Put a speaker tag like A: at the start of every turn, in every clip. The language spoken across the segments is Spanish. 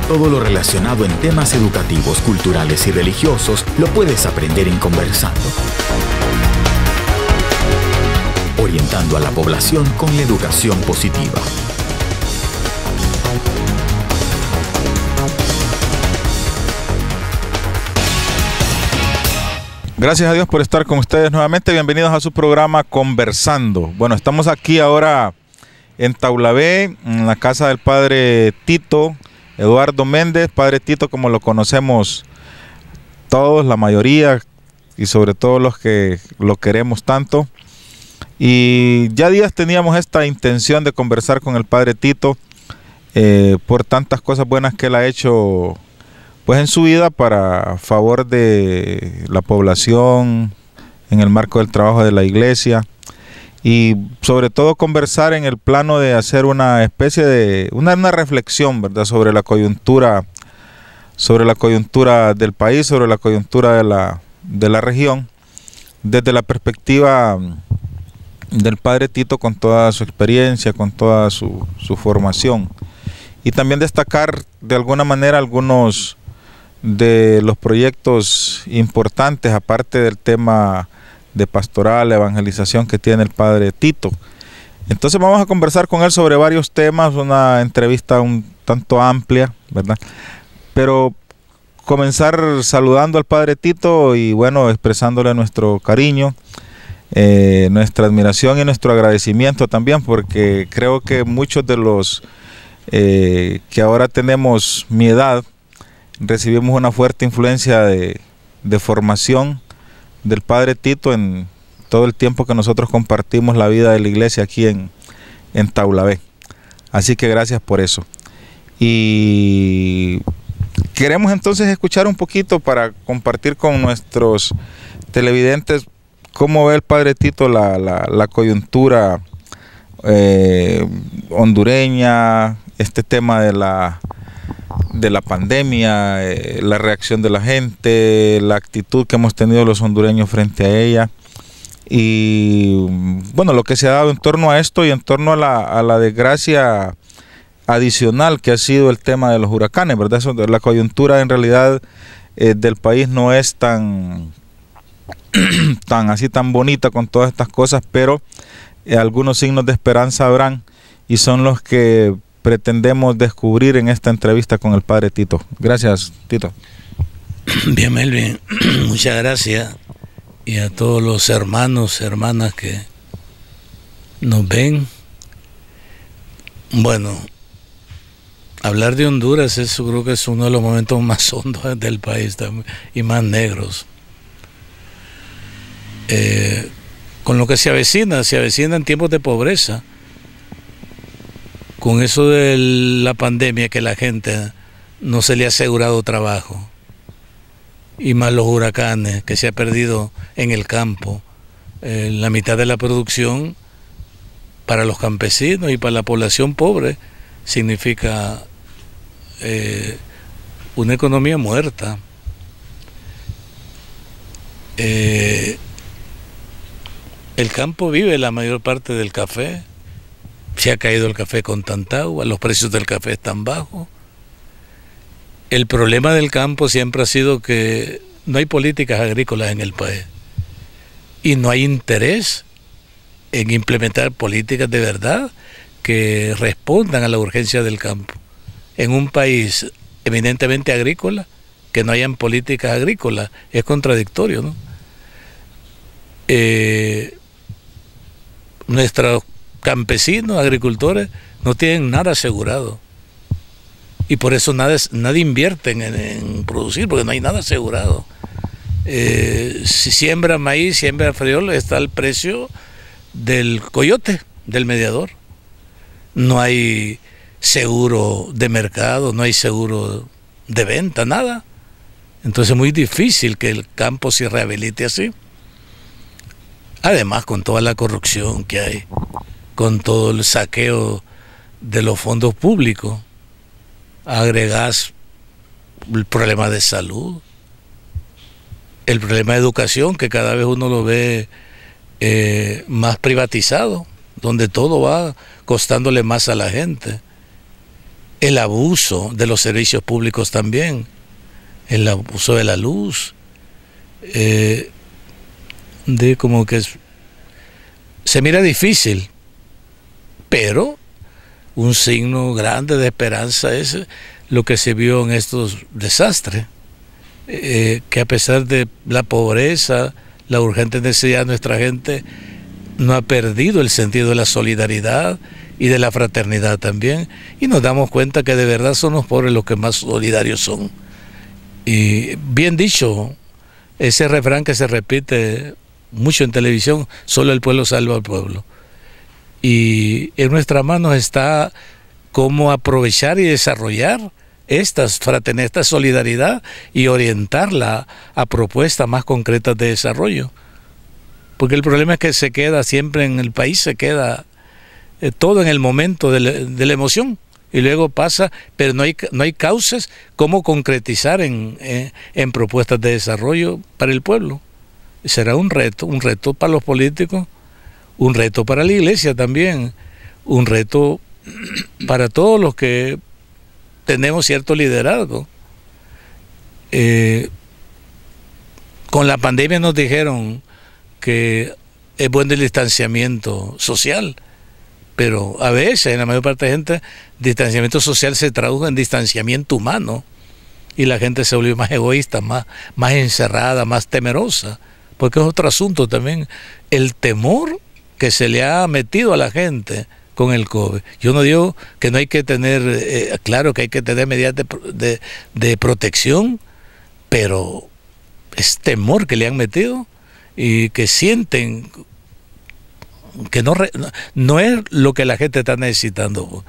A: Todo lo relacionado en temas educativos, culturales y religiosos lo puedes aprender en Conversando. Orientando a la población con la educación positiva.
B: Gracias a Dios por estar con ustedes nuevamente. Bienvenidos a su programa Conversando. Bueno, estamos aquí ahora en Taulabé, en la casa del padre Tito Eduardo Méndez. Padre Tito, como lo conocemos todos, la mayoría, y sobre todo los que lo queremos tanto. Y ya días teníamos esta intención de conversar con el padre Tito por tantas cosas buenas que él ha hecho pues en su vida para favor de la población, en el marco del trabajo de la iglesia, y sobre todo conversar en el plano de hacer una especie de una reflexión, ¿verdad?, sobre la coyuntura del país, sobre la coyuntura de la región, desde la perspectiva del padre Tito, con toda su experiencia, con toda su formación, y también destacar de alguna manera algunos de los proyectos importantes, aparte del tema de pastoral, evangelización que tiene el padre Tito. Entonces vamos a conversar con él sobre varios temas, una entrevista un tanto amplia, ¿verdad? Pero comenzar saludando al padre Tito y bueno, expresándole nuestro cariño, nuestra admiración y nuestro agradecimiento también, porque creo que muchos de los que ahora tenemos mi edad, recibimos una fuerte influencia de formación del padre Tito en todo el tiempo que nosotros compartimos la vida de la iglesia aquí en Taulabé. Así que gracias por eso. Y queremos entonces escuchar un poquito para compartir con nuestros televidentes cómo ve el padre Tito la coyuntura hondureña, este tema de la pandemia, la reacción de la gente, la actitud que hemos tenido los hondureños frente a ella, y bueno, lo que se ha dado en torno a esto y en torno a la desgracia adicional que ha sido el tema de los huracanes, ¿verdad? La coyuntura en realidad del país no es tan bonita con todas estas cosas, pero algunos signos de esperanza habrán, y son los que pretendemos descubrir en esta entrevista con el padre Tito. Gracias, Tito.
C: Bien, Melvin, muchas gracias, y a todos los hermanos, hermanas que nos ven. Bueno, hablar de Honduras, eso creo que es uno de los momentos más hondos del país también, y más negros. Con lo que se avecina en tiempos de pobreza, con eso de la pandemia, que la gente no se le ha asegurado trabajo, y más los huracanes, que se ha perdido en el campo la mitad de la producción. Para los campesinos y para la población pobre significa una economía muerta. El campo vive la mayor parte del café. Se ha caído el café con tanta agua, los precios del café están bajos. El problema del campo siempre ha sido que no hay políticas agrícolas en el país y no hay interés en implementar políticas de verdad que respondan a la urgencia del campo. En un país eminentemente agrícola, que no hayan políticas agrícolas es contradictorio, ¿no? Nuestros campesinos, agricultores, no tienen nada asegurado. Y por eso nadie invierte en producir, porque no hay nada asegurado. Si siembra maíz, siembra frijol, está el precio del coyote, del mediador. No hay seguro de mercado, no hay seguro de venta, nada. Entonces es muy difícil que el campo se rehabilite así. Además, con toda la corrupción que hay, con todo el saqueo de los fondos públicos, agregás el problema de salud, el problema de educación, que cada vez uno lo ve más privatizado, donde todo va costándole más a la gente. el abuso de los servicios públicos también, el abuso de la luz, de como que se mira difícil, pero un signo grande de esperanza es lo que se vio en estos desastres, que a pesar de la pobreza, la urgente necesidad, nuestra gente no ha perdido el sentido de la solidaridad y de la fraternidad también, y nos damos cuenta que de verdad son los pobres los que más solidarios son. Y bien dicho, ese refrán que se repite mucho en televisión, solo el pueblo salva al pueblo. Y en nuestras manos está cómo aprovechar y desarrollar esta solidaridad y orientarla a propuestas más concretas de desarrollo. Porque el problema es que se queda siempre en el país, se queda todo en el momento de la emoción, y luego pasa, pero no hay causas cómo concretizar en propuestas de desarrollo para el pueblo. Será un reto para los políticos, un reto para la iglesia también, un reto para todos los que tenemos cierto liderazgo. Con la pandemia nos dijeron que es bueno el distanciamiento social, pero a veces, en la mayor parte de la gente, distanciamiento social se tradujo en distanciamiento humano, y la gente se volvió más egoísta, más encerrada, más temerosa, porque es otro asunto también, el temor que se le ha metido a la gente con el COVID. Yo no digo que no hay que tener, claro que hay que tener medidas de protección, pero es temor que le han metido y que sienten que no es lo que la gente está necesitando.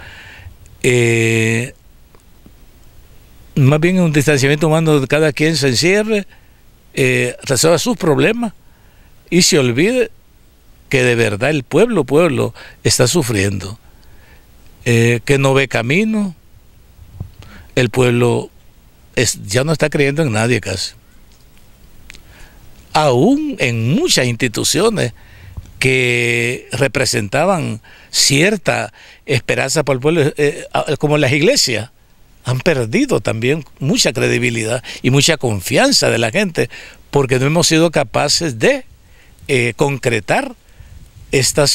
C: Más bien un distanciamiento humano, de cada quien se encierre, resuelva sus problemas y se olvide que de verdad el pueblo está sufriendo, que no ve camino, el pueblo ya no está creyendo en nadie casi. Aún en muchas instituciones que representaban cierta esperanza para el pueblo, como las iglesias, han perdido también mucha credibilidad y mucha confianza de la gente, porque no hemos sido capaces de concretar esta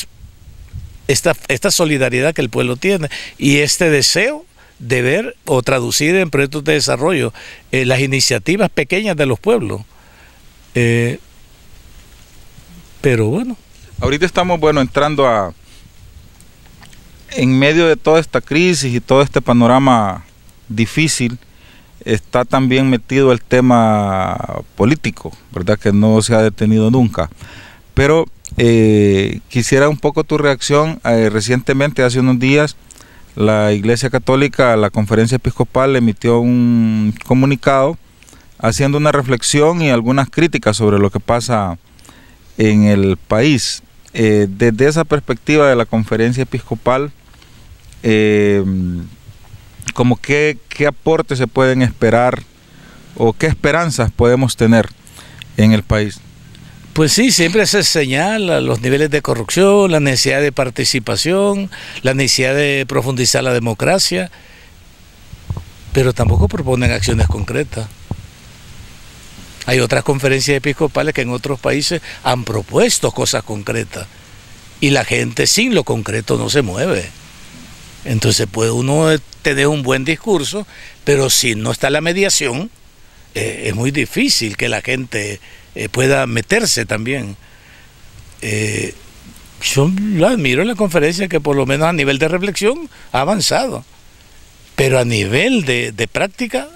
C: solidaridad que el pueblo tiene y este deseo de ver o traducir en proyectos de desarrollo las iniciativas pequeñas de los pueblos. Pero bueno.
B: Ahorita estamos, entrando en medio de toda esta crisis y todo este panorama difícil, está también metido el tema político, ¿verdad? Que no se ha detenido nunca. Pero quisiera un poco tu reacción. Recientemente, hace unos días, la Iglesia Católica, la Conferencia Episcopal, emitió un comunicado haciendo una reflexión y algunas críticas sobre lo que pasa en el país. Desde esa perspectiva de la Conferencia Episcopal, como qué aportes se pueden esperar o qué esperanzas podemos tener en el país.
C: Pues sí, siempre se señala los niveles de corrupción, la necesidad de participación, la necesidad de profundizar la democracia, pero tampoco proponen acciones concretas. Hay otras conferencias episcopales que en otros países han propuesto cosas concretas y la gente sin lo concreto no se mueve. Entonces puede uno tener un buen discurso, pero si no está la mediación, es muy difícil que la gente pueda meterse también. Yo lo admiro en la conferencia, que por lo menos a nivel de reflexión ha avanzado, pero a nivel de práctica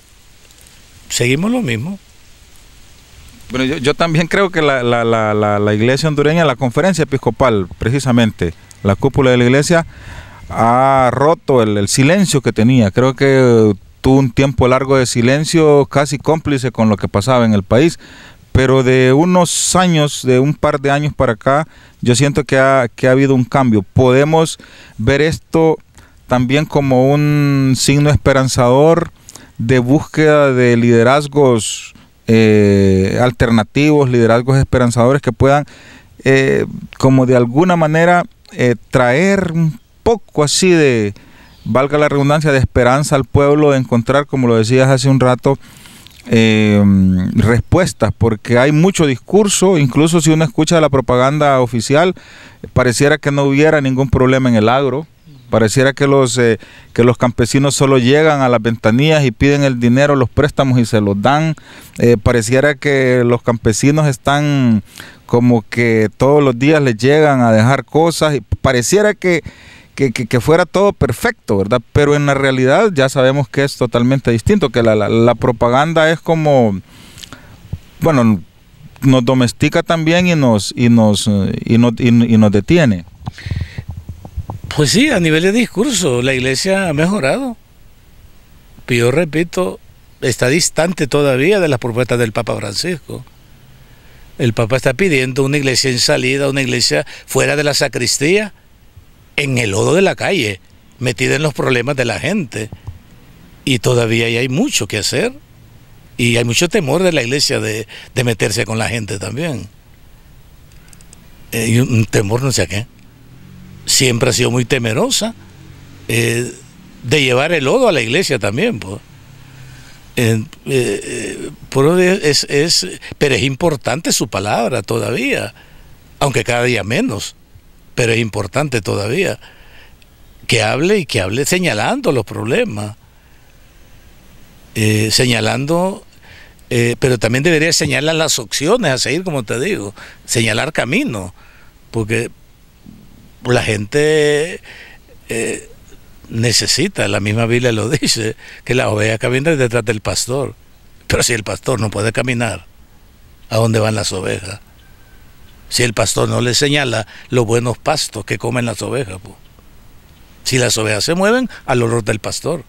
C: seguimos lo mismo.
B: Bueno, yo también creo que la iglesia hondureña, la Conferencia Episcopal, precisamente, la cúpula de la iglesia, ha roto el silencio que tenía. Creo que tuvo un tiempo largo de silencio, casi cómplice con lo que pasaba en el país, pero de unos años, de un par de años para acá, yo siento que ha habido un cambio. Podemos ver esto también como un signo esperanzador de búsqueda de liderazgos alternativos, liderazgos esperanzadores que puedan como de alguna manera traer un poco así de valga la redundancia, de esperanza al pueblo, de encontrar, como lo decías hace un rato, respuestas, porque hay mucho discurso. Incluso si uno escucha la propaganda oficial, pareciera que no hubiera ningún problema en el agro. Pareciera que los campesinos solo llegan a las ventanillas y piden el dinero, los préstamos y se los dan. Pareciera que los campesinos están como que todos los días les llegan a dejar cosas, y pareciera que fuera todo perfecto, ¿verdad? Pero en la realidad ya sabemos que es totalmente distinto, que la propaganda es como, bueno, nos domestica también y nos detiene.
C: Pues sí, a nivel de discurso, la iglesia ha mejorado. Pero yo repito, está distante todavía de las propuestas del Papa Francisco. El Papa está pidiendo una iglesia en salida, una iglesia fuera de la sacristía, en el lodo de la calle, metida en los problemas de la gente. Y todavía hay mucho que hacer. Y hay mucho temor de la iglesia de meterse con la gente también. Y un temor no sé a qué. Siempre ha sido muy temerosa de llevar el lodo a la iglesia también, pues. Pero es importante su palabra todavía, aunque cada día menos, pero es importante todavía que hable señalando los problemas, pero también debería señalar las opciones a seguir, como te digo, señalar camino, porque la gente necesita, la misma Biblia lo dice, que la oveja camina detrás del pastor. Pero si el pastor no puede caminar, ¿a dónde van las ovejas? Si el pastor no le señala los buenos pastos que comen las ovejas, pues. Si las ovejas se mueven al olor del pastor.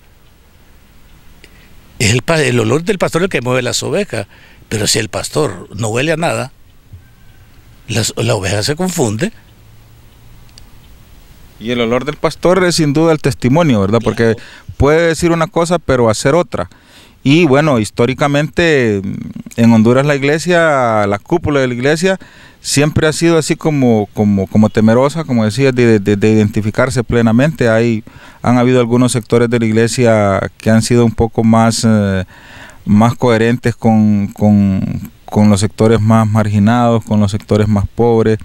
C: Es el olor del pastor el que mueve las ovejas. Pero si el pastor no huele a nada, la oveja se confunde.
B: Y el olor del pastor es sin duda el testimonio, ¿verdad?
C: Claro.
B: Porque puede decir una cosa pero hacer otra. Y bueno, históricamente en Honduras la iglesia, la cúpula de la iglesia, siempre ha sido así como temerosa, como decías, de identificarse plenamente. Han habido algunos sectores de la iglesia que han sido un poco más coherentes con los sectores más marginados, con los sectores más pobres,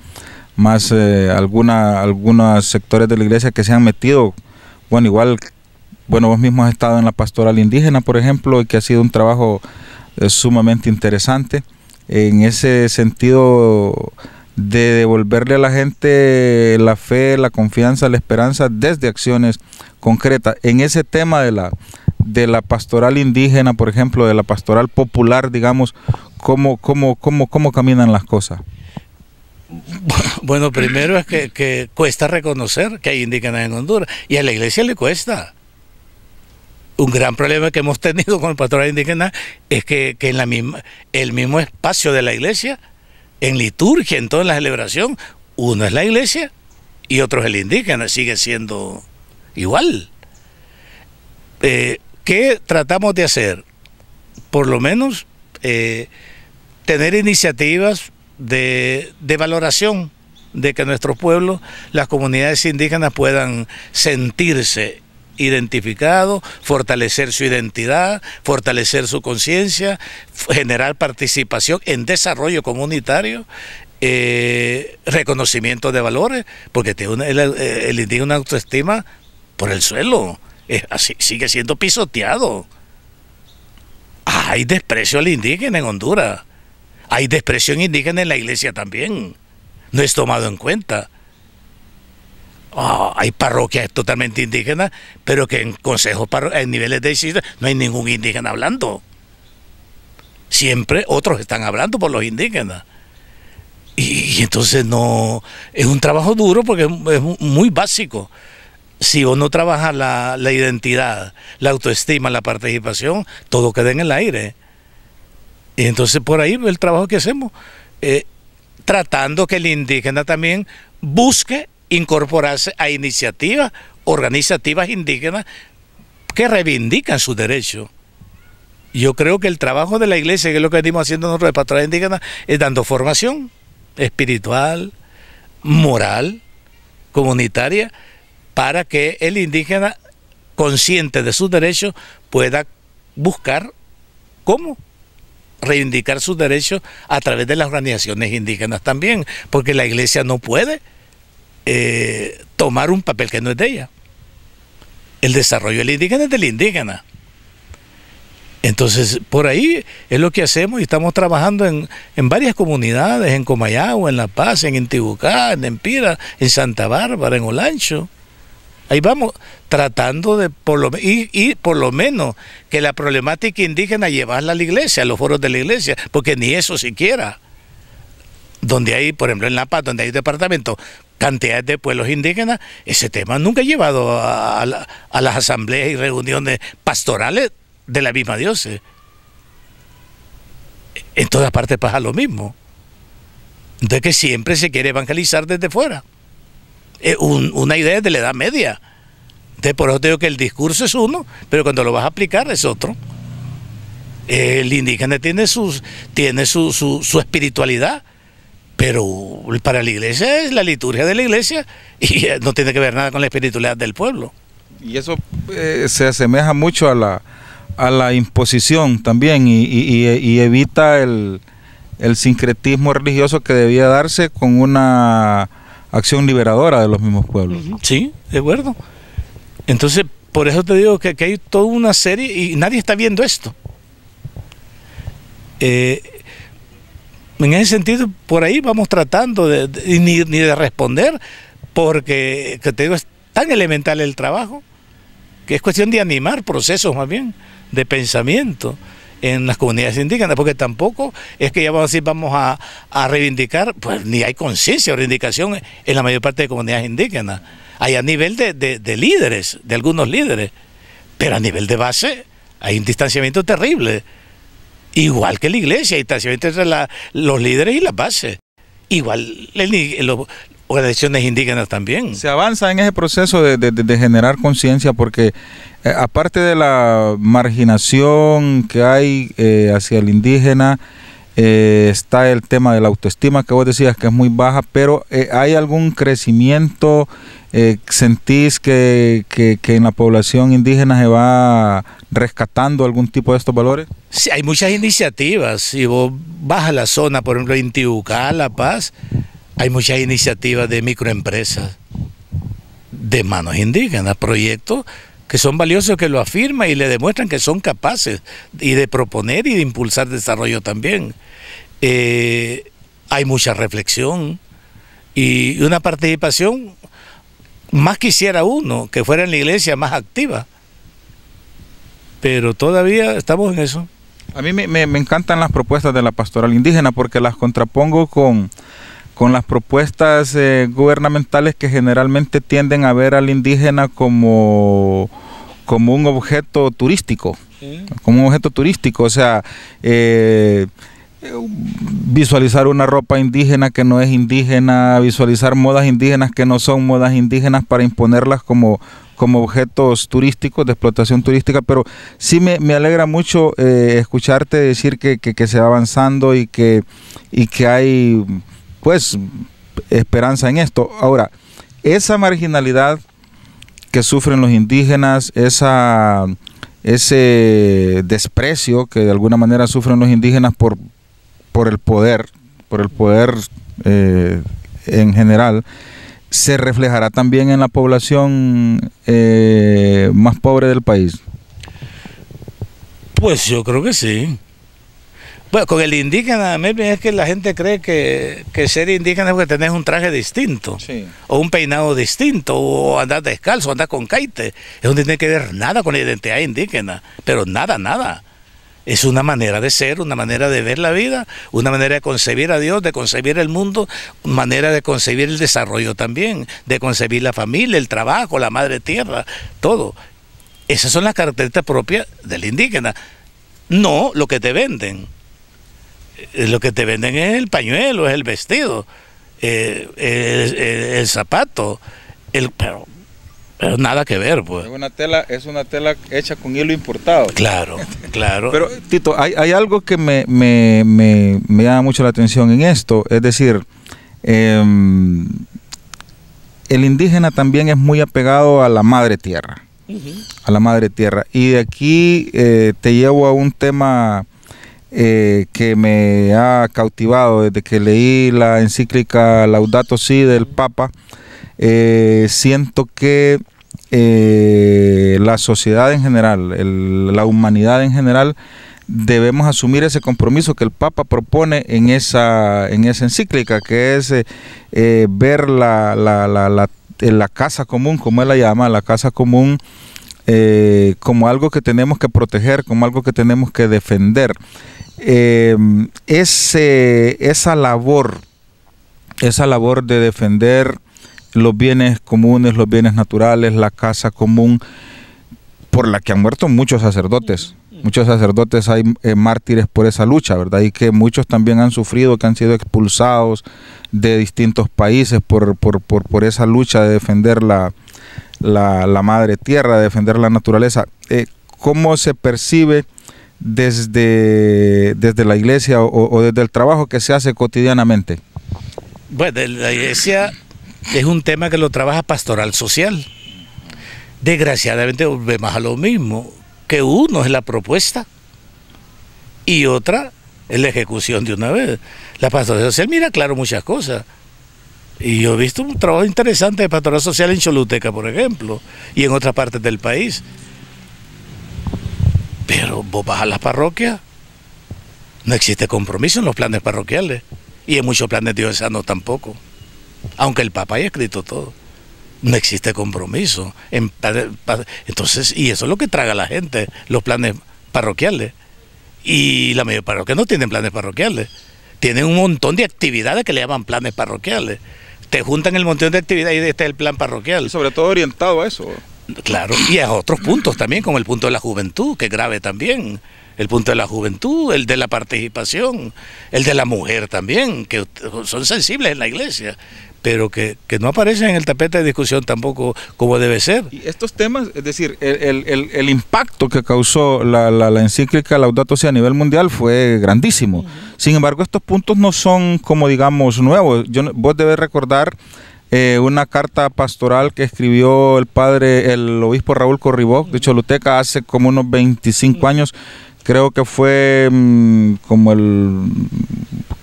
B: más algunos sectores de la iglesia que se han metido, bueno, igual, bueno, vos mismo has estado en la pastoral indígena, por ejemplo, y que ha sido un trabajo sumamente interesante en ese sentido de devolverle a la gente la fe, la confianza, la esperanza desde acciones concretas. En ese tema de la pastoral indígena, por ejemplo, de la pastoral popular, digamos, ¿cómo caminan las cosas?
C: Bueno, primero es que cuesta reconocer que hay indígenas en Honduras, y a la iglesia le cuesta. Un gran problema que hemos tenido con el pastoral indígena es que en el mismo espacio de la iglesia, en liturgia, en toda la celebración, uno es la iglesia y otro es el indígena, sigue siendo igual. ¿Qué tratamos de hacer? Por lo menos tener iniciativas de valoración de que nuestros pueblos, las comunidades indígenas, puedan sentirse identificados, fortalecer su identidad, fortalecer su conciencia, generar participación en desarrollo comunitario, reconocimiento de valores, porque tiene el indígena una autoestima por el suelo, así, sigue siendo pisoteado. Hay desprecio al indígena en Honduras. Hay desprecio indígena en la iglesia también. No es tomado en cuenta. Hay parroquias totalmente indígenas, pero que en consejos, en niveles de decisión, no hay ningún indígena hablando. Siempre otros están hablando por los indígenas. Y entonces no, es un trabajo duro porque es muy básico. Si uno trabaja la identidad, la autoestima, la participación, todo queda en el aire. Y entonces por ahí el trabajo que hacemos, tratando que el indígena también busque incorporarse a iniciativas organizativas indígenas que reivindican sus derechos. Yo creo que el trabajo de la iglesia, que es lo que venimos haciendo nosotros de pastoral indígena, es dando formación espiritual, moral, comunitaria, para que el indígena consciente de sus derechos, pueda buscar cómo reivindicar sus derechos a través de las organizaciones indígenas también, porque la iglesia no puede tomar un papel que no es de ella. El desarrollo del indígena es del indígena. Entonces, por ahí es lo que hacemos y estamos trabajando en varias comunidades, en Comayagua, en La Paz, en Intibucá, en Empira, en Santa Bárbara, en Olancho. Ahí vamos tratando de, por lo menos, que la problemática indígena llevarla a la iglesia, a los foros de la iglesia, porque ni eso siquiera. Donde hay, por ejemplo, en La Paz, donde hay departamentos, cantidades de pueblos indígenas, ese tema nunca ha llevado a las asambleas y reuniones pastorales de la misma diócesis. En todas partes pasa lo mismo. De que siempre se quiere evangelizar desde fuera. Una idea de la Edad Media. Entonces, por eso digo que el discurso es uno, pero cuando lo vas a aplicar es otro. El indígena tiene su espiritualidad, pero para la iglesia es la liturgia de la iglesia y no tiene que ver nada con la espiritualidad del pueblo.
B: Y eso se asemeja mucho a la imposición también y evita el sincretismo religioso que debía darse con una acción liberadora de los mismos pueblos.
C: Sí, de acuerdo. Entonces, por eso te digo que hay toda una serie y nadie está viendo esto. En ese sentido, por ahí vamos tratando ni de responder, porque que te digo, es tan elemental el trabajo, que es cuestión de animar procesos más bien, de pensamiento en las comunidades indígenas, porque tampoco es que ya vamos a decir vamos a reivindicar, pues ni hay conciencia o reivindicación en la mayor parte de comunidades indígenas. Hay a nivel de líderes, de algunos líderes, pero a nivel de base hay un distanciamiento terrible. Igual que la iglesia, hay distanciamiento entre los líderes y las bases. Igual las organizaciones indígenas también.
B: Se avanza en ese proceso de generar conciencia porque aparte de la marginación que hay hacia el indígena, está el tema de la autoestima que vos decías que es muy baja, pero ¿hay algún crecimiento? ¿Sentís que en la población indígena se va rescatando algún tipo de estos valores?
C: Sí, hay muchas iniciativas. Si vos vas a la zona, por ejemplo, Intibucá, La Paz, hay muchas iniciativas de microempresas de manos indígenas, proyectos que son valiosos, que lo afirman y le demuestran que son capaces y de proponer y de impulsar desarrollo también. Hay mucha reflexión y una participación, más quisiera uno que fuera en la iglesia más activa, pero todavía estamos en eso.
B: A mí me encantan las propuestas de la pastoral indígena porque las contrapongo con las propuestas gubernamentales que generalmente tienden a ver al indígena como un objeto turístico, o sea, visualizar una ropa indígena que no es indígena, visualizar modas indígenas que no son modas indígenas para imponerlas como objetos turísticos, de explotación turística, pero sí me alegra mucho escucharte decir que se va avanzando y que hay pues esperanza en esto. Ahora, esa marginalidad que sufren los indígenas, ese desprecio que de alguna manera sufren los indígenas por el poder en general, ¿se reflejará también en la población más pobre del país?
C: Pues yo creo que sí. Bueno, con el indígena, es que la gente cree que ser indígena es porque tenés un traje distinto,
B: sí,
C: o un peinado distinto, o andar descalzo, o andar con caite. Eso no tiene que ver nada con la identidad indígena, pero nada. Es una manera de ser, una manera de ver la vida, una manera de concebir a Dios, de concebir el mundo, una manera de concebir el desarrollo también, de concebir la familia, el trabajo, la madre tierra, todo. Esas son las características propias del indígena, no lo que te venden. Lo que te venden es el pañuelo, es el vestido, el zapato, pero nada que ver, pues.
B: Es una tela hecha con hilo importado.
C: Claro.
B: Pero, Tito, hay algo que me llama mucho la atención en esto, es decir, el indígena también es muy apegado a la madre tierra. a la Madre Tierra. Y de aquí te llevo a un tema que me ha cautivado desde que leí la encíclica Laudato Si del Papa. Siento que la sociedad en general, la humanidad en general, debemos asumir ese compromiso que el Papa propone en esa encíclica, que es ver la casa común, como él la llama, la casa común, como algo que tenemos que proteger, como algo que tenemos que defender. Esa labor de defender los bienes comunes, los bienes naturales, la casa común, por la que han muerto muchos sacerdotes. Muchos sacerdotes, hay mártires por esa lucha, ¿verdad? Y que muchos también han sufrido, que han sido expulsados de distintos países por esa lucha de defender la madre tierra, de defender la naturaleza. ¿Cómo se percibe desde la iglesia o desde el trabajo que se hace cotidianamente?
C: Bueno, la iglesia es un tema que lo trabaja pastoral social. Desgraciadamente volvemos a lo mismo, que uno es la propuesta y otra es la ejecución de una vez. La pastoral social mira claro muchas cosas. Y yo he visto un trabajo interesante de pastoral social en Choluteca, por ejemplo, y en otras partes del país. Pero vos vas a las parroquias, no existe compromiso en los planes parroquiales y en muchos planes diocesanos tampoco, aunque el Papa haya escrito todo. No existe compromiso. Entonces, y eso es lo que traga a la gente, los planes parroquiales. Y la mayor parroquia no tienen planes parroquiales. Tienen un montón de actividades que le llaman planes parroquiales. Te juntan el montón de actividades y este es el plan parroquial.
B: Y sobre todo orientado a eso.
C: Claro, y a otros puntos también, como el punto de la juventud, que es grave también. El punto de la juventud, el de la participación, el de la mujer también, que son sensibles en la iglesia, pero que no aparecen en el tapete de discusión tampoco como debe ser.
B: Y estos temas, es decir, el impacto que causó la encíclica Laudato Si a nivel mundial fue grandísimo. Sin embargo, estos puntos no son, como digamos, nuevos. Vos debes recordar una carta pastoral que escribió el obispo Raúl Corribó de Choluteca hace como unos 25 años. Creo que fue como el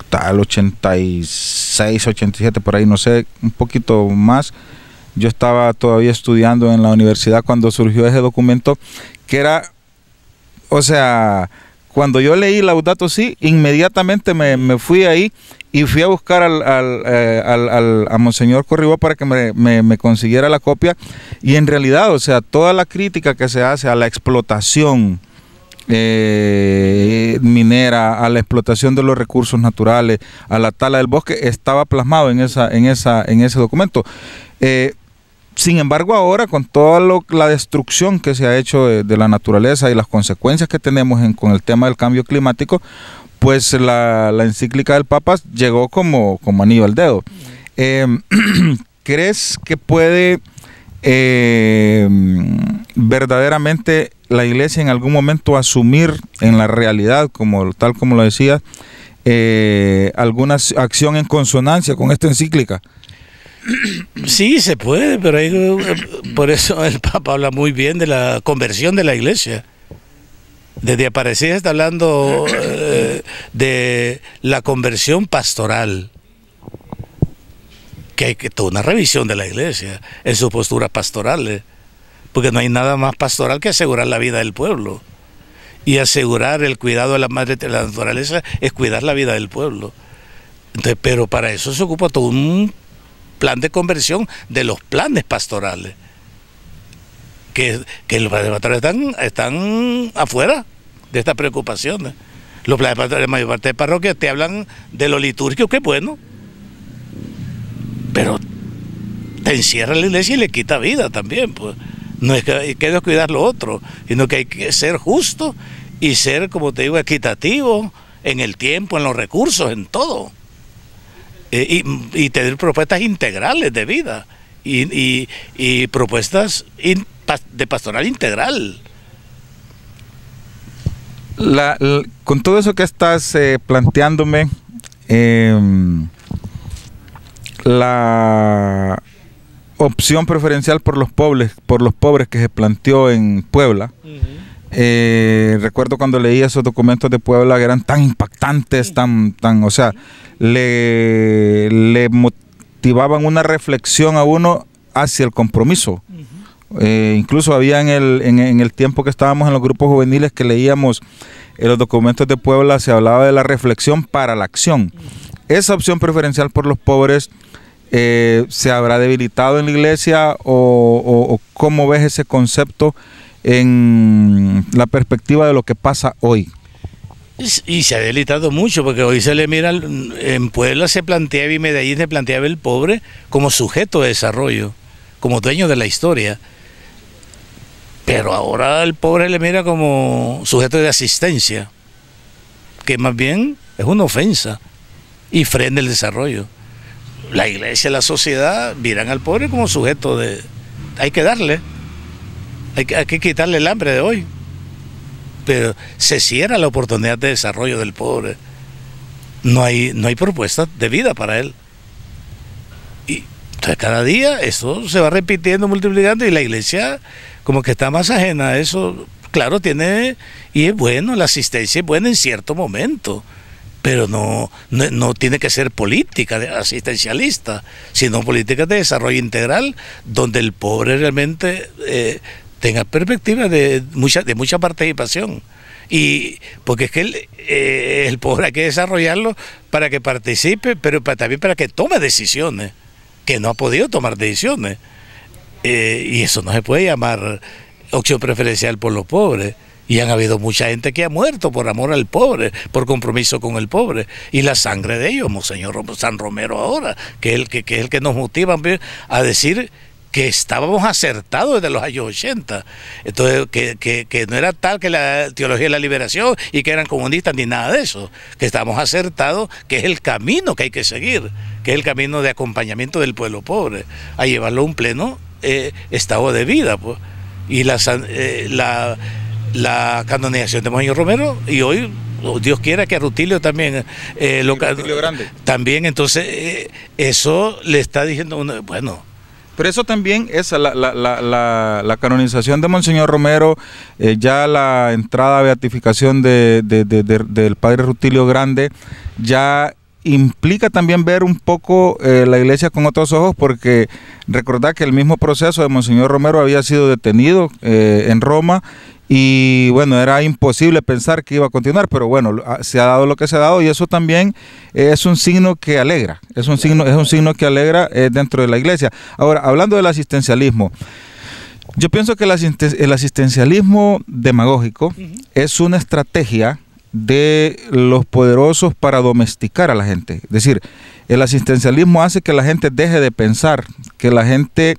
B: 86, 87, por ahí, no sé, un poquito más. Yo estaba todavía estudiando en la universidad cuando surgió ese documento, que era, o sea, cuando yo leí Laudato Si, inmediatamente me fui ahí y fui a buscar a Monseñor Corribó para que me consiguiera la copia. Y en realidad, o sea, toda la crítica que se hace a la explotación minera, a la explotación de los recursos naturales, a la tala del bosque, estaba plasmado en ese documento. Sin embargo, ahora con toda la destrucción que se ha hecho de la naturaleza y las consecuencias que tenemos con el tema del cambio climático, pues la encíclica del Papa llegó como anillo al dedo. ¿Crees que puede verdaderamente la iglesia en algún momento asumir en la realidad, tal como lo decía, alguna acción en consonancia con esta encíclica?
C: Sí, se puede, pero por eso el Papa habla muy bien de la conversión de la iglesia. Desde Aparecida está hablando de la conversión pastoral, que hay toda una revisión de la iglesia en sus posturas pastorales, porque no hay nada más pastoral que asegurar la vida del pueblo. Y asegurar el cuidado de la madre de la naturaleza es cuidar la vida del pueblo. Entonces, pero para eso se ocupa todo un plan de conversión de los planes pastorales, que los planes pastorales están afuera de estas preocupaciones. Los planes pastorales, la mayor parte de parroquias te hablan de lo litúrgico, que es bueno, pero te encierra la iglesia y le quita vida también, pues. No es que hay que descuidar lo otro, sino que hay que ser justo y ser, como te digo, equitativo en el tiempo, en los recursos, en todo. Y tener propuestas integrales de vida y propuestas de pastoral integral.
B: Con todo eso que estás planteándome, opción preferencial por los pobres que se planteó en Puebla. Recuerdo cuando leí esos documentos de Puebla que eran tan impactantes, o sea, le motivaban una reflexión a uno hacia el compromiso. Incluso había en el tiempo que estábamos en los grupos juveniles que leíamos en los documentos de Puebla, se hablaba de la reflexión para la acción. Esa opción preferencial por los pobres ¿se habrá debilitado en la iglesia o cómo ves ese concepto en la perspectiva de lo que pasa hoy?
C: Y se ha debilitado mucho, porque hoy se le mira, en Puebla se planteaba y Medellín se planteaba el pobre como sujeto de desarrollo, como dueño de la historia. Pero ahora el pobre le mira como sujeto de asistencia, que más bien es una ofensa y frena el desarrollo. La iglesia, la sociedad miran al pobre como sujeto de... Hay que darle, hay que quitarle el hambre de hoy. Pero se cierra la oportunidad de desarrollo del pobre. No hay propuesta de vida para él. Y entonces cada día eso se va repitiendo, multiplicando, y la iglesia como que está más ajena a eso. Claro, tiene, y es bueno, la asistencia es buena en cierto momento, pero no tiene que ser política asistencialista, sino política de desarrollo integral, donde el pobre realmente tenga perspectiva de mucha participación. Y porque es que el pobre hay que desarrollarlo para que participe, pero también para que tome decisiones, que no ha podido tomar decisiones. Y eso no se puede llamar opción preferencial por los pobres. Y han habido mucha gente que ha muerto por amor al pobre, por compromiso con el pobre. Y la sangre de ellos, Monseñor San Romero ahora, que es el que nos motiva a decir que estábamos acertados desde los años 80. Entonces, que no era tal que la teología de la liberación y que eran comunistas ni nada de eso. Que estábamos acertados, que es el camino que hay que seguir, que es el camino de acompañamiento del pueblo pobre, a llevarlo a un pleno estado de vida, pues. Y la canonización de Monseñor Romero, y hoy Dios quiera que a Rutilio también
B: Rutilio Grande
C: también, entonces eso le está diciendo uno, bueno.
B: Pero eso también es la canonización de Monseñor Romero, ya la entrada a beatificación del padre Rutilio Grande, ya implica también ver un poco la iglesia con otros ojos, porque recordad que el mismo proceso de Monseñor Romero había sido detenido en Roma, y bueno, era imposible pensar que iba a continuar, pero bueno, se ha dado lo que se ha dado, y eso también es un signo que alegra, es un signo que alegra dentro de la iglesia. Ahora, hablando del asistencialismo, yo pienso que el asistencialismo demagógico es una estrategia de los poderosos para domesticar a la gente. Es decir, el asistencialismo hace que la gente deje de pensar, que la gente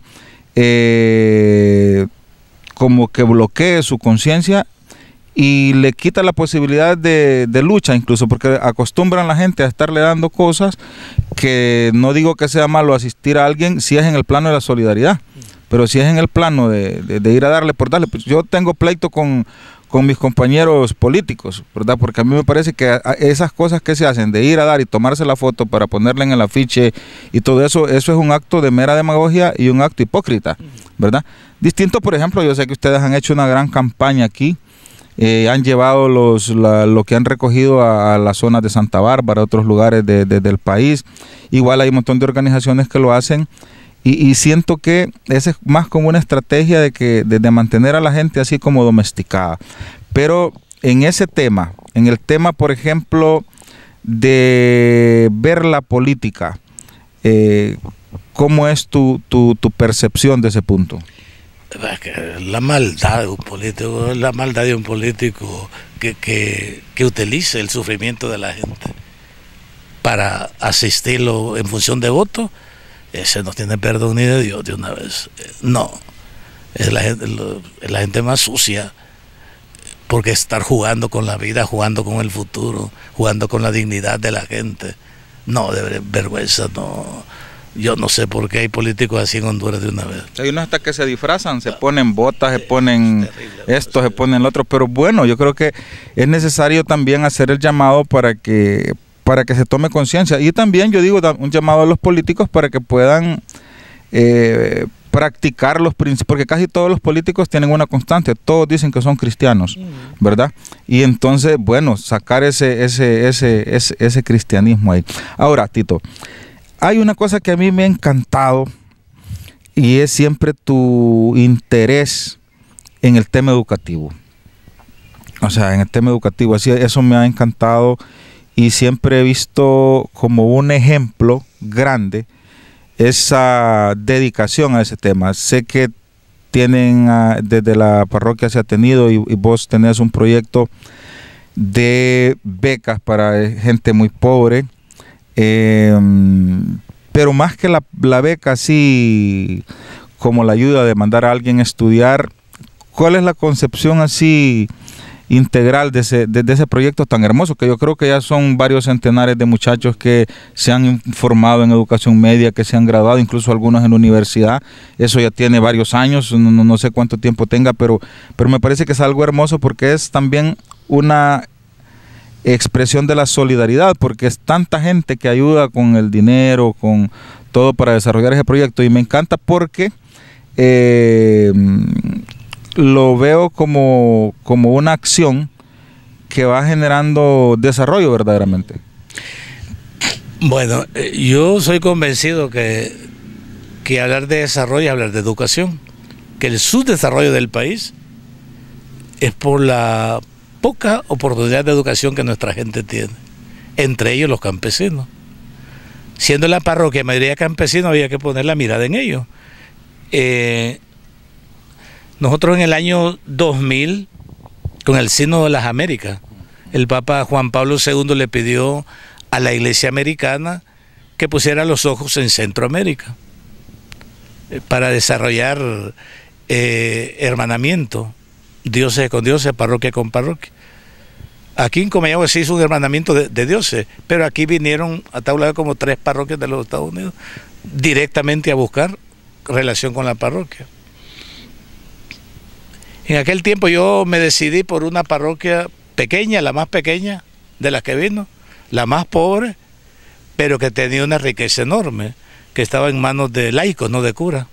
B: como que bloquee su conciencia y le quita la posibilidad de lucha, incluso porque acostumbran a la gente a estarle dando cosas, que no digo que sea malo asistir a alguien si es en el plano de la solidaridad, pero si es en el plano de ir a darle por darle. Pues yo tengo pleito con mis compañeros políticos, ¿verdad? Porque a mí me parece que esas cosas que se hacen de ir a dar y tomarse la foto para ponerla en el afiche y todo eso es un acto de mera demagogia y un acto hipócrita, ¿verdad? Distinto, por ejemplo, yo sé que ustedes han hecho una gran campaña aquí, han llevado lo que han recogido a las zonas de Santa Bárbara, a otros lugares del país. Igual hay un montón de organizaciones que lo hacen. Y siento que esa es más como una estrategia de mantener a la gente así como domesticada. Pero en ese tema, en el tema, por ejemplo, de ver la política, ¿cómo es tu percepción de ese punto?
C: La maldad de un político que utilice el sufrimiento de la gente para asistirlo en función de voto. Ese no tiene perdón ni de Dios de una vez. No, es la gente más sucia, porque estar jugando con la vida, jugando con el futuro, jugando con la dignidad de la gente. No, de vergüenza, no. Yo no sé por qué hay políticos así en Honduras de una vez.
B: Hay unos hasta que se disfrazan, se ponen botas, se ponen esto, se ponen el otro. Pero bueno, yo creo que es necesario también hacer el llamado para que se tome conciencia. Y también yo digo un llamado a los políticos para que puedan practicar los principios, porque casi todos los políticos tienen una constante, todos dicen que son cristianos, ¿verdad? Y entonces, bueno, sacar ese cristianismo ahí. Ahora, Tito, hay una cosa que a mí me ha encantado y es siempre tu interés en el tema educativo. O sea, en el tema educativo, así, eso me ha encantado y siempre he visto como un ejemplo grande esa dedicación a ese tema. Sé que tienen, desde la parroquia se ha tenido y vos tenés un proyecto de becas para gente muy pobre, pero más que la beca, así como la ayuda de mandar a alguien a estudiar, ¿cuál es la concepción así integral de ese proyecto tan hermoso? Que yo creo que ya son varios centenares de muchachos que se han formado en educación media, que se han graduado, incluso algunos en la universidad. Eso ya tiene varios años, no sé cuánto tiempo tenga, pero me parece que es algo hermoso porque es también una expresión de la solidaridad, porque es tanta gente que ayuda con el dinero, con todo para desarrollar ese proyecto, y me encanta porque lo veo como una acción que va generando desarrollo verdaderamente.
C: Bueno, yo soy convencido que hablar de desarrollo es hablar de educación, que el subdesarrollo del país es por la poca oportunidad de educación que nuestra gente tiene, entre ellos los campesinos. Siendo la parroquia mayoría campesina, había que poner la mirada en ellos. Nosotros en el año 2000, con el Sínodo de las Américas, el Papa Juan Pablo II le pidió a la Iglesia americana que pusiera los ojos en Centroamérica para desarrollar hermanamiento, dioses con dioses, parroquia con parroquia. Aquí en Comayagua se hizo un hermanamiento de dioses, pero aquí vinieron a tabla como 3 parroquias de los Estados Unidos directamente a buscar relación con la parroquia. En aquel tiempo yo me decidí por una parroquia pequeña, la más pequeña de las que vino, la más pobre, pero que tenía una riqueza enorme, que estaba en manos de laicos, no de curas.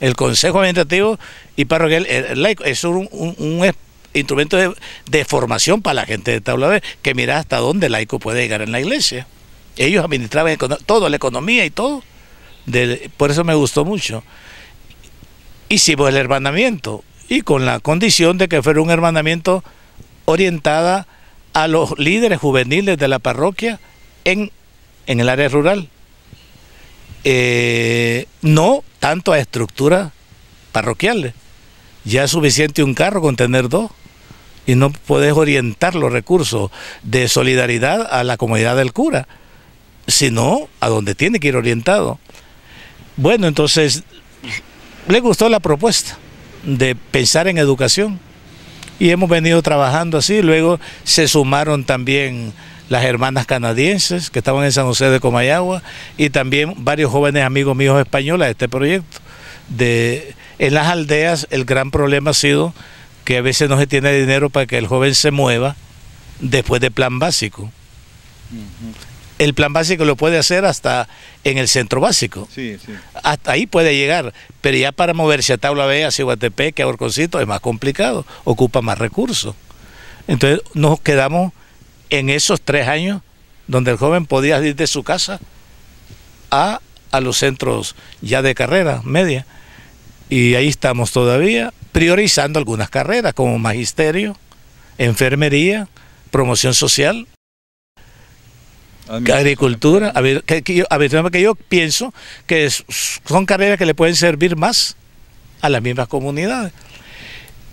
C: El Consejo Administrativo y Parroquial, el laico, es un instrumento de formación para la gente de Tabla B, que mira hasta dónde el laico puede llegar en la iglesia. Ellos administraban todo, la economía y todo. Por eso me gustó mucho. Hicimos el hermanamiento, y con la condición de que fuera un hermanamiento orientada a los líderes juveniles de la parroquia en el área rural. No tanto a estructuras parroquiales. Ya es suficiente un carro con tener 2, y no puedes orientar los recursos de solidaridad a la comunidad del cura, sino a donde tiene que ir orientado. Bueno, entonces le gustó la propuesta de pensar en educación y hemos venido trabajando así. Luego se sumaron también las hermanas canadienses que estaban en San José de Comayagua y también varios jóvenes amigos míos españoles a este proyecto. En las aldeas el gran problema ha sido que a veces no se tiene dinero para que el joven se mueva después de plan básico. El plan básico lo puede hacer hasta en el centro básico. Sí. Hasta ahí puede llegar, pero ya para moverse a Tabla B, a Cihuatepeque, a Orconcito, es más complicado, ocupa más recursos. Entonces nos quedamos en esos 3 años donde el joven podía ir de su casa a los centros ya de carrera media. Y ahí estamos todavía priorizando algunas carreras como magisterio, enfermería, promoción social, agricultura, que yo pienso que son carreras que le pueden servir más a las mismas comunidades.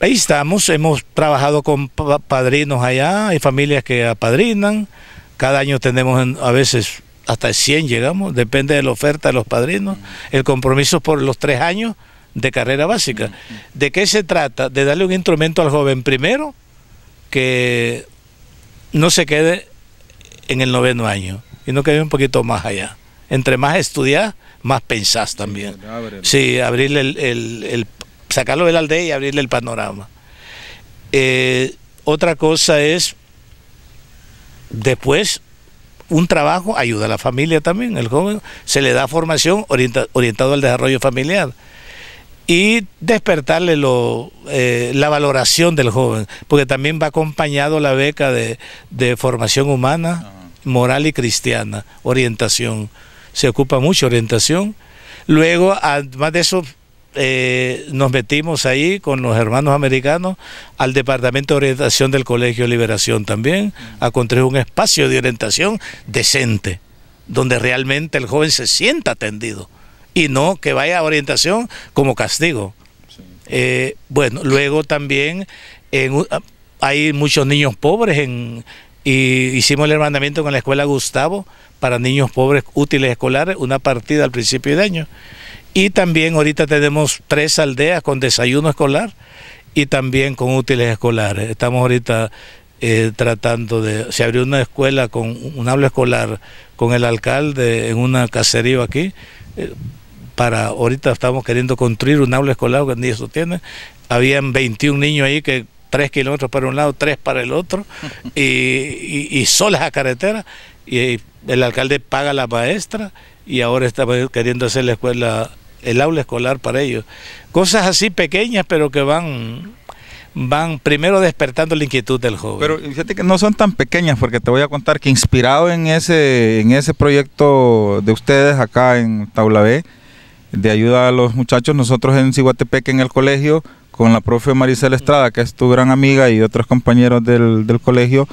C: Ahí estamos, hemos trabajado con padrinos allá, hay familias que apadrinan, cada año tenemos a veces hasta 100 llegamos, depende de la oferta de los padrinos. El compromiso es por los 3 años de carrera básica. ¿De qué se trata? De darle un instrumento al joven, primero, que no se quede en el 9º año, y no quede un poquito más allá. Entre más estudiar, más pensás también. Sí, abrirle sacarlo de la aldea y abrirle el panorama. Otra cosa es, después, un trabajo ayuda a la familia también. El joven se le da formación orientado al desarrollo familiar y despertarle la valoración del joven, porque también va acompañado la beca de formación humana, moral y cristiana, orientación. Se ocupa mucho orientación. Luego, además de eso, nos metimos ahí con los hermanos americanos al Departamento de Orientación del Colegio Liberación también, a construir un espacio de orientación decente, donde realmente el joven se sienta atendido y no que vaya a orientación como castigo. Sí. Bueno, luego también hay muchos niños pobres y hicimos el hermanamiento con la Escuela Gustavo para niños pobres útiles escolares, una partida al principio de año. Y también ahorita tenemos 3 aldeas con desayuno escolar y también con útiles escolares. Estamos ahorita tratando se abrió una escuela con un aula escolar con el alcalde en una caserío aquí. Ahorita estamos queriendo construir un aula escolar que ni eso tiene. Habían 21 niños ahí que 3 kilómetros para un lado, 3 para el otro, y solas a carretera, y el alcalde paga a la maestra, y ahora estamos queriendo hacer la escuela, el aula escolar para ellos. Cosas así pequeñas, pero que van primero despertando la inquietud del joven.
B: Pero fíjate que no son tan pequeñas, porque te voy a contar que inspirado en ese proyecto de ustedes acá en Taulabé, de ayuda a los muchachos, nosotros en Ciguatepeque, en el colegio, con la profe Maricela Estrada, que es tu gran amiga, y otros compañeros del colegio,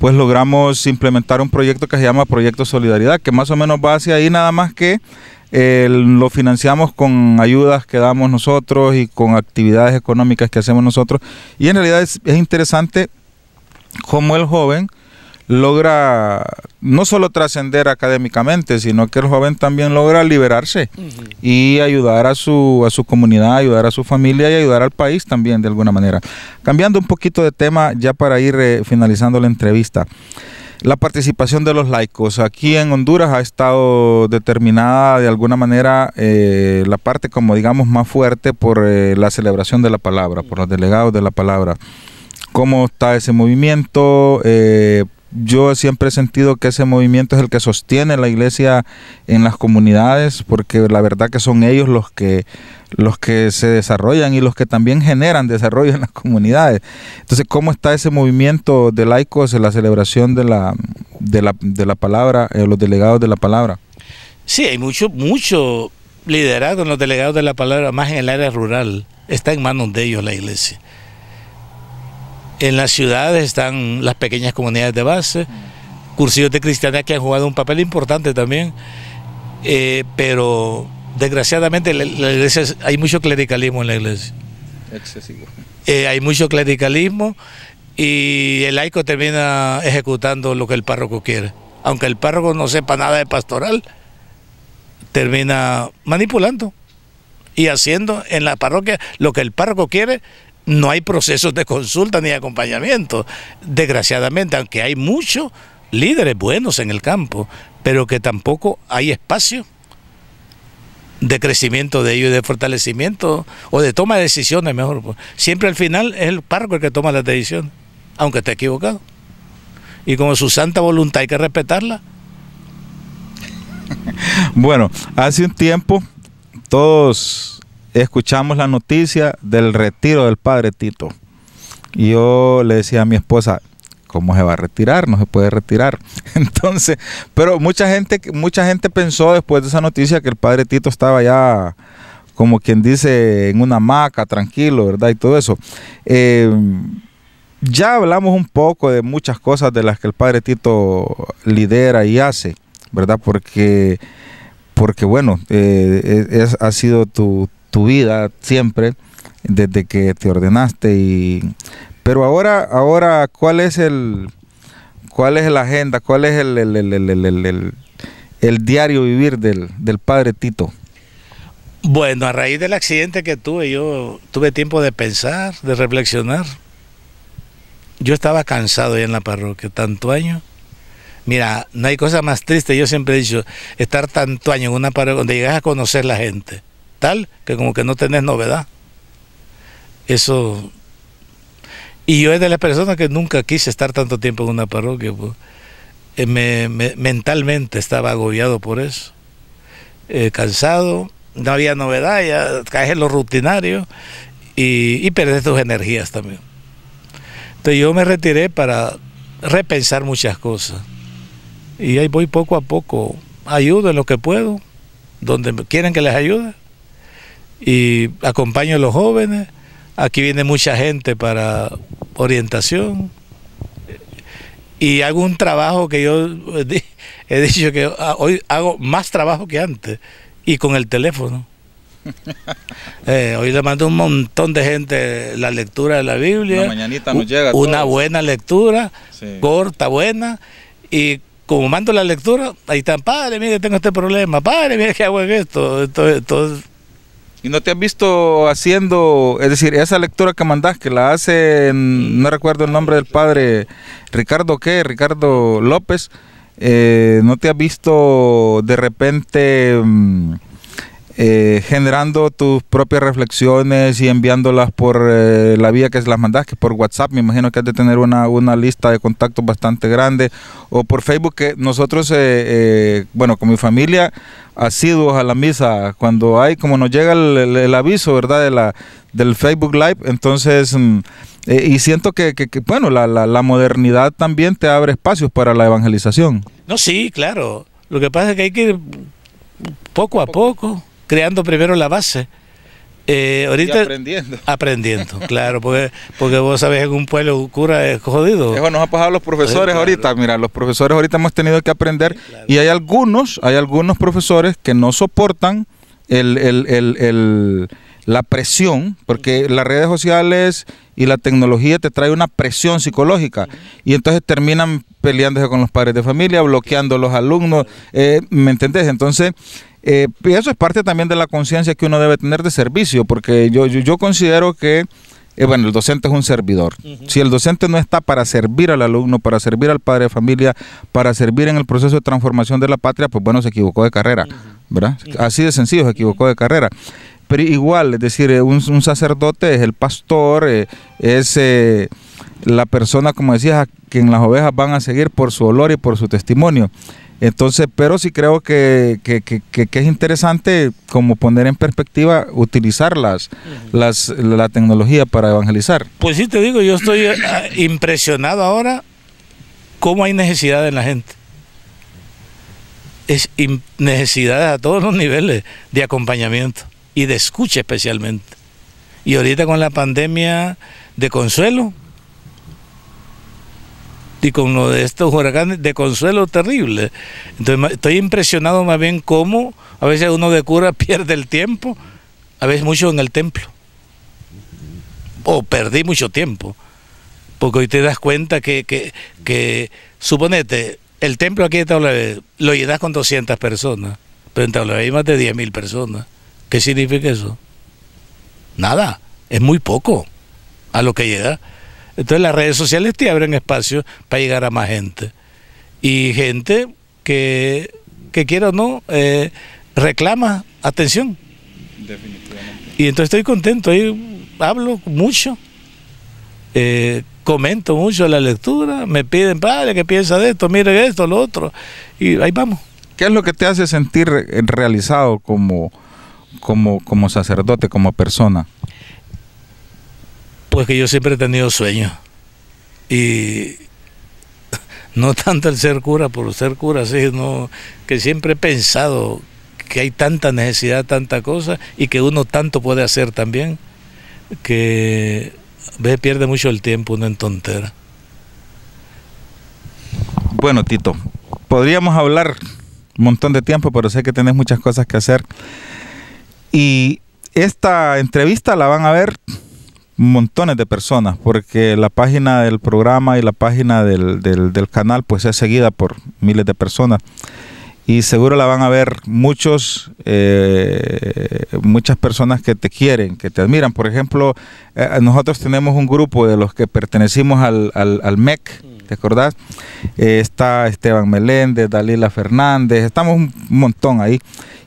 B: pues logramos implementar un proyecto que se llama Proyecto Solidaridad, que más o menos va hacia ahí, nada más que lo financiamos con ayudas que damos nosotros y con actividades económicas que hacemos nosotros. Y en realidad es interesante cómo el joven logra no solo trascender académicamente, sino que el joven también logra liberarse y ayudar a su comunidad, ayudar a su familia y ayudar al país también de alguna manera. Cambiando un poquito de tema ya para ir finalizando la entrevista. La participación de los laicos. Aquí en Honduras ha estado determinada de alguna manera la parte, como digamos, más fuerte por la celebración de la palabra, por los delegados de la palabra. ¿Cómo está ese movimiento? Yo siempre he sentido que ese movimiento es el que sostiene la iglesia en las comunidades, porque la verdad que son ellos los que se desarrollan y los que también generan desarrollo en las comunidades. Entonces, ¿cómo está ese movimiento de laicos en la celebración de la palabra, los delegados de la palabra?
C: Sí, hay mucho liderazgo en los delegados de la palabra, más en el área rural. Está en manos de ellos la iglesia. En las ciudades están las pequeñas comunidades de base, cursillos de cristiandad que han jugado un papel importante también, pero desgraciadamente la iglesia, hay mucho clericalismo en la iglesia.
B: Excesivo.
C: Hay mucho clericalismo y el laico termina ejecutando lo que el párroco quiere. Aunque el párroco no sepa nada de pastoral, termina manipulando y haciendo en la parroquia lo que el párroco quiere. No hay procesos de consulta ni de acompañamiento, desgraciadamente, aunque hay muchos líderes buenos en el campo, pero que tampoco hay espacio de crecimiento de ellos, de fortalecimiento o de toma de decisiones, mejor. Siempre al final es el párroco el que toma las decisiones, aunque esté equivocado. Y como su santa voluntad hay que respetarla.
B: Bueno, hace un tiempo todos escuchamos la noticia del retiro del padre Tito. Y yo le decía a mi esposa, ¿cómo se va a retirar? No se puede retirar. Entonces, pero mucha gente pensó después de esa noticia que el padre Tito estaba ya, como quien dice, en una hamaca, tranquilo, ¿verdad? Y todo eso. Ya hablamos un poco de muchas cosas de las que el padre Tito lidera y hace, ¿verdad? Porque bueno, ha sido tu vida siempre, desde que te ordenaste. Pero ahora ¿cuál es la agenda? ¿Cuál es el diario vivir del padre Tito?
C: Bueno, a raíz del accidente que tuve, yo tuve tiempo de pensar, de reflexionar. Yo estaba cansado ya en la parroquia, tanto año. Mira, no hay cosa más triste, yo siempre he dicho, estar tanto año en una parroquia donde llegas a conocer la gente, tal que como que no tenés novedad. Eso. Y yo es de las personas que nunca quise estar tanto tiempo en una parroquia, pues. mentalmente estaba agobiado por eso, cansado, no había novedad, ya caes en lo rutinario y perdés tus energías también. Entonces yo me retiré para repensar muchas cosas y ahí voy poco a poco, ayudo en lo que puedo, donde quieren que les ayude y acompaño a los jóvenes. Aquí viene mucha gente para orientación y hago un trabajo que yo he dicho que hoy hago más trabajo que antes y con el teléfono. Hoy le mando un montón de gente la lectura de la Biblia.
B: La mañanita nos llega
C: una
B: todo.
C: Buena lectura,
B: Sí.
C: corta, buena, y como mando la lectura, ahí están, padre, mire, tengo este problema, padre, mire que hago en esto. Entonces,
B: ¿Y no te has visto haciendo, es decir, esa lectura que mandás, que la hace, no recuerdo el nombre del padre, Ricardo López, ¿no te has visto de repente generando tus propias reflexiones y enviándolas por la vía que las mandas, que por WhatsApp? Me imagino que has de tener una lista de contactos bastante grande, o por Facebook, que nosotros, bueno, con mi familia, asiduos a la misa, cuando hay, como nos llega el aviso, ¿verdad?, del Facebook Live, entonces, y siento que bueno, la modernidad también te abre espacios para la evangelización.
C: no, sí, claro, lo que pasa es que hay que ir poco a poco, creando primero la base. Ahorita
B: y
C: aprendiendo, claro, porque vos sabés, en un pueblo cura es jodido.
B: Eso nos ha pasado a los profesores, claro. Ahorita, mira, los profesores ahorita hemos tenido que aprender, sí, claro. Y hay algunos profesores que no soportan la presión, porque las redes sociales y la tecnología te trae una presión psicológica, y entonces terminan peleándose con los padres de familia, bloqueando a los alumnos, ¿me entendés? Entonces, eso es parte también de la conciencia que uno debe tener de servicio, porque yo considero que bueno, el docente es un servidor. Si el docente no está para servir al alumno, para servir al padre de familia, para servir en el proceso de transformación de la patria, pues bueno, se equivocó de carrera, ¿verdad? Así de sencillo, se equivocó de carrera. Pero igual, es decir, un sacerdote es el pastor, es la persona, como decías, a quien las ovejas van a seguir por su olor y por su testimonio. Entonces, pero sí creo que es interesante como poner en perspectiva, utilizar la tecnología para evangelizar.
C: Pues sí, te digo, yo estoy impresionado ahora cómo hay necesidad en la gente. Es necesidad a todos los niveles de acompañamiento y de escucha especialmente. Y ahorita con la pandemia de consuelo, y con lo de estos huracanes de consuelo terrible. Entonces estoy impresionado más bien cómo a veces uno de cura pierde el tiempo, a veces mucho en el templo. O perdí mucho tiempo. Porque hoy te das cuenta que suponete, el templo aquí en Taulavé lo llenas con 200 personas, pero en Taulavé hay más de 10.000 personas. ¿Qué significa eso? Nada, es muy poco a lo que llega. Entonces las redes sociales te abren espacio para llegar a más gente. Y gente que quiera o no, reclama atención.
B: Definitivamente.
C: Y entonces estoy contento, ahí hablo mucho, comento mucho la lectura, me piden, padre, ¿qué piensa de esto? Mire esto, lo otro, y ahí vamos.
B: ¿Qué es lo que te hace sentir realizado como sacerdote, como persona?
C: Pues que yo siempre he tenido sueños, y no tanto el ser cura por ser cura, sino que siempre he pensado que hay tanta necesidad, tanta cosa, y que uno tanto puede hacer también, que a veces pierde mucho el tiempo uno en tontera.
B: Bueno, Tito, podríamos hablar un montón de tiempo, pero sé que tenés muchas cosas que hacer, y esta entrevista la van a ver montones de personas, porque la página del programa y la página del canal pues es seguida por miles de personas, y seguro la van a ver muchas personas que te quieren, que te admiran. Por ejemplo, nosotros tenemos un grupo de los que pertenecimos al MEC, ¿te acordás? Está Esteban Meléndez, Dalila Fernández, estamos un montón ahí,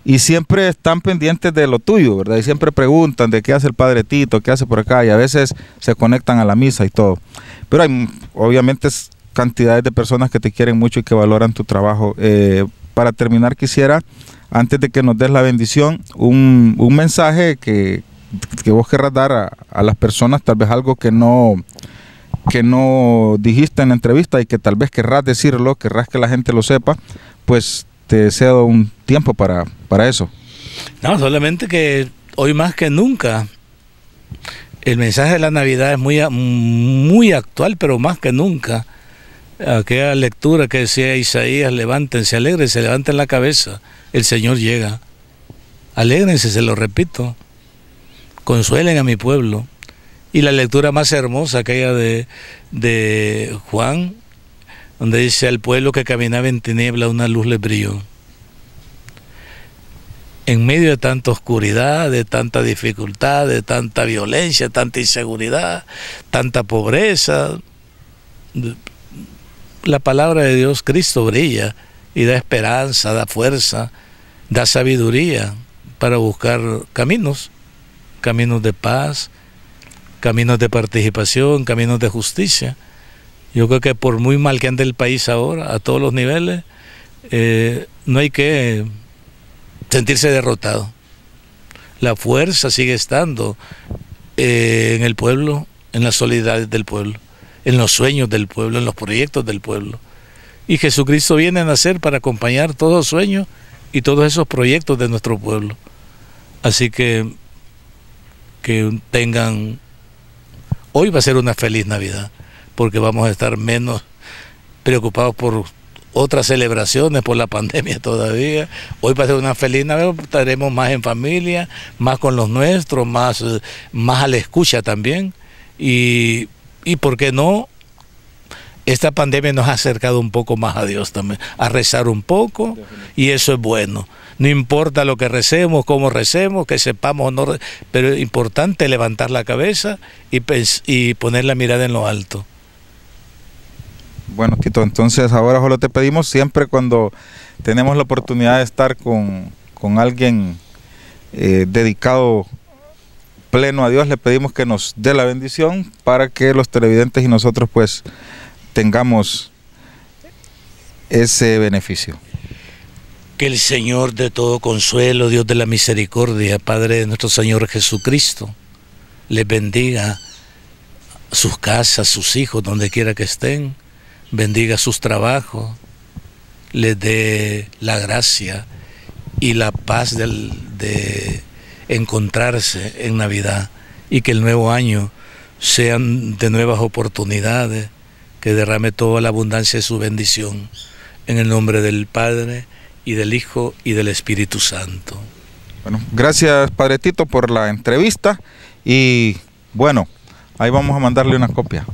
B: y siempre están pendientes de lo tuyo, ¿verdad? Y siempre preguntan de qué hace el padre Tito, qué hace por acá, y a veces se conectan a la misa y todo. Pero hay, obviamente cantidades de personas que te quieren mucho y que valoran tu trabajo. Para terminar, quisiera, antes de que nos des la bendición, un mensaje que vos querrás dar a las personas, tal vez algo que no dijiste en la entrevista y que tal vez querrás decirlo, querrás que la gente lo sepa, pues te cedo un tiempo para eso.
C: No, solamente que hoy más que nunca el mensaje de la Navidad es muy actual, pero más que nunca. Aquella lectura que decía Isaías, levántense, alégrense, levanten la cabeza, el Señor llega. Alégrense, se lo repito, consuelen a mi pueblo. Y la lectura más hermosa, aquella de Juan, donde dice: al pueblo que caminaba en tiniebla una luz le brilló. En medio de tanta oscuridad, de tanta dificultad, de tanta violencia, tanta inseguridad, tanta pobreza, la palabra de Dios, Cristo, brilla y da esperanza, da fuerza, da sabiduría para buscar caminos de paz, caminos de participación, caminos de justicia. Yo creo que por muy mal que ande el país ahora, a todos los niveles, no hay que sentirse derrotado. La fuerza sigue estando en el pueblo, en la solidaridad del pueblo, en los sueños del pueblo, en los proyectos del pueblo. Y Jesucristo viene a nacer para acompañar todos los sueños y todos esos proyectos de nuestro pueblo. Así que tengan... Hoy va a ser una feliz Navidad, porque vamos a estar menos preocupados por otras celebraciones, por la pandemia todavía. Hoy va a ser una feliz Navidad, estaremos más en familia, más con los nuestros, más a la escucha también. Y ¿por qué no? Esta pandemia nos ha acercado un poco más a Dios también, a rezar un poco, y eso es bueno. No importa lo que recemos, cómo recemos, que sepamos o no, pero es importante levantar la cabeza y poner la mirada en lo alto.
B: Bueno, Tito, entonces ahora solo te pedimos, siempre cuando tenemos la oportunidad de estar con alguien dedicado pleno a Dios, le pedimos que nos dé la bendición para que los televidentes y nosotros pues tengamos ese beneficio.
C: Que el Señor de todo consuelo, Dios de la misericordia, Padre de nuestro Señor Jesucristo, les bendiga sus casas, sus hijos, donde quiera que estén, bendiga sus trabajos, les dé la gracia y la paz de encontrarse en Navidad, y que el nuevo año sean de nuevas oportunidades, que derrame toda la abundancia de su bendición, en el nombre del Padre, y del Hijo, y del Espíritu Santo.
B: Bueno, gracias Padre Tito por la entrevista, y bueno, ahí vamos a mandarle una copia.